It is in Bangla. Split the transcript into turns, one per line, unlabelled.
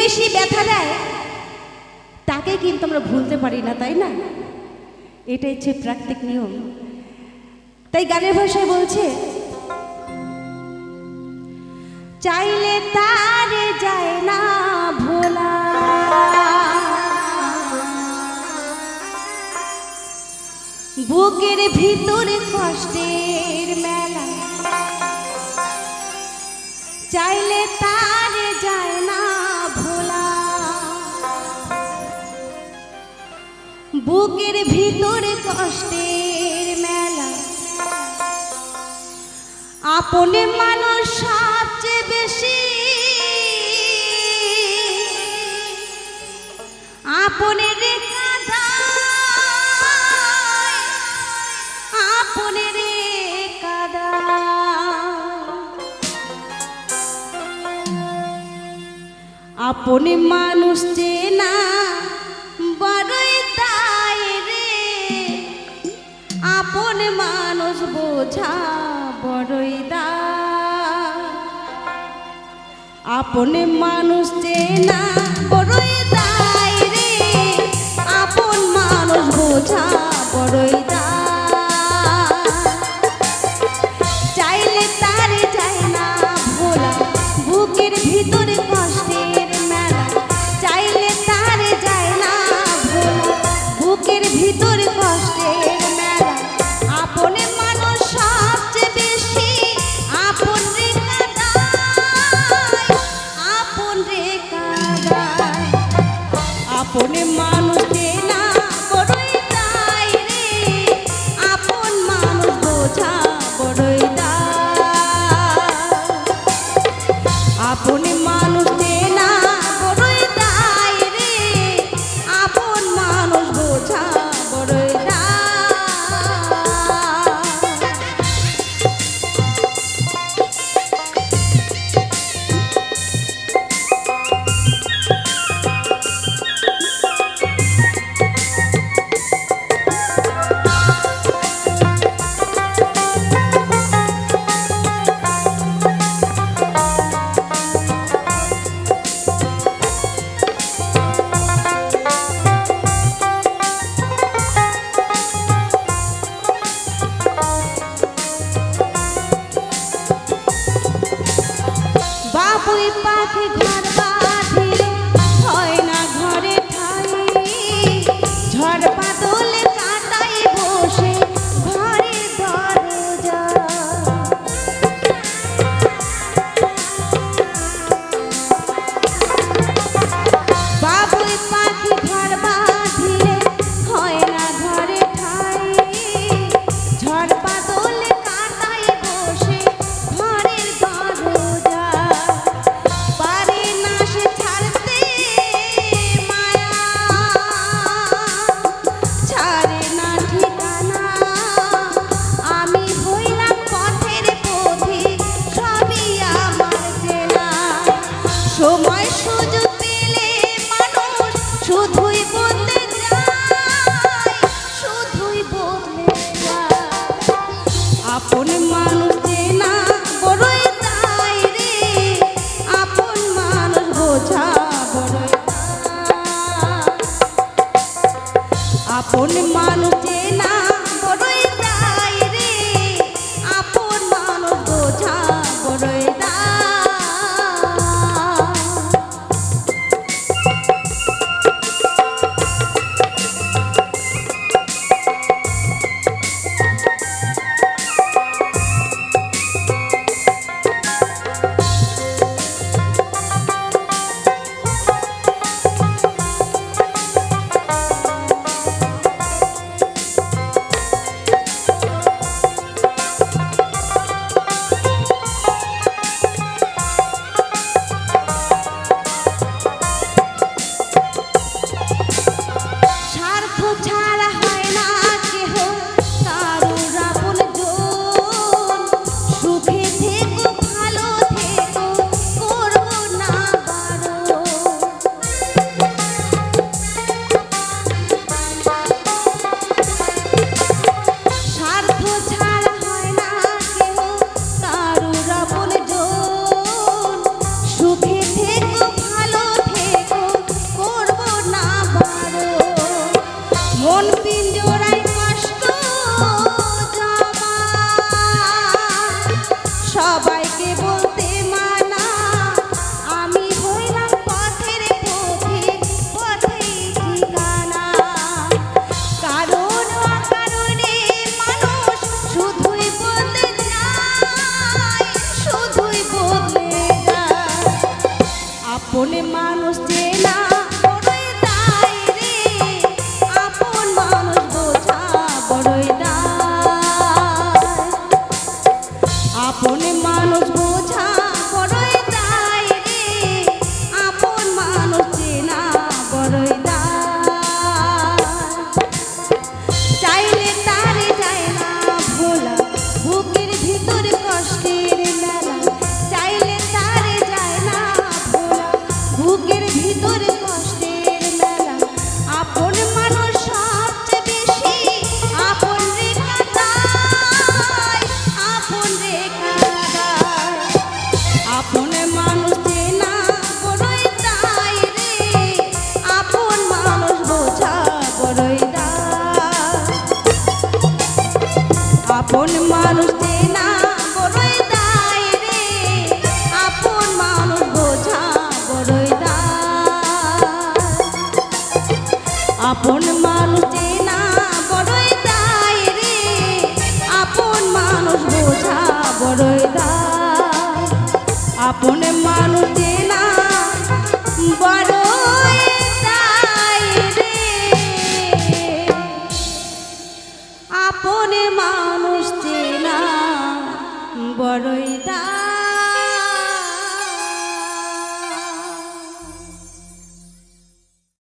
বেশি ব্যথা দেয় তাকে কিন্তু আমরা ভুলতে পারি না, তাই না? এটাই হচ্ছে প্রাকৃতিক নিয়ম। তাই গানের ভাষায় বলছে, চাইলে তারে যায় না ভোলা, বুকের ভিতরে কষ্টের মেলা, চাইলে তারে যায় না ভোলা, বুকের ভিতরে কষ্টের মেলা। আপনে মানুষ সবচেয়ে বেশি, আপনে রে কাঁদায়, আপনে রে কাঁদায়। আপনে মানুষ চেনা বড়ই দায় রে, আপনে মানুষ বোঝা বড়ই দায়। আপনে মানুষ চেনা বড়ই দায় রে, আপন মানুষ বোঝা বড়ই দায়। চাইলে তারে যায় না ভোলা, বুকের ভিতরে কষ্টের মেলা, চাইলে তারে যায় না ভোলা, বুকের ভিতরে কষ্টের মেলা। আপনে মানুষ সবচেয়ে বেশি, আপন রে কাঁদায়, আপন রে কাঁদায়। আপন মানুষ বোঝা বড়ই দায় রে, আপন মানুষ চেনা বড়ই দায়। চাইলে তারে যায় না ভোলা, বুকের ভিতর কষ্টের মেলা। চাইলে তারে যায় না ভোলা, বুকের ভিতর কষ্টের মেলা। আপন মানুষ সবচেয়ে বেশি আপন রেখা দেয়, আপন রেখা দেয়। আপন মানুষ চেনা বড়ই দায় রে, আপন মানুষ বোঝা বড়ই দায়। আপন মানুষ চেনা বড়ই দায় রে, আপন মানুষ বোঝা বড়ই দায়। আপন মানুষ চেনা বড়ই দায় রে, আপন মানুষ বোঝা বড়ই দায়। আপন মানুষ চেনা বড়ই দায় রে, আপন মানুষ চেনা বড়ই দায়।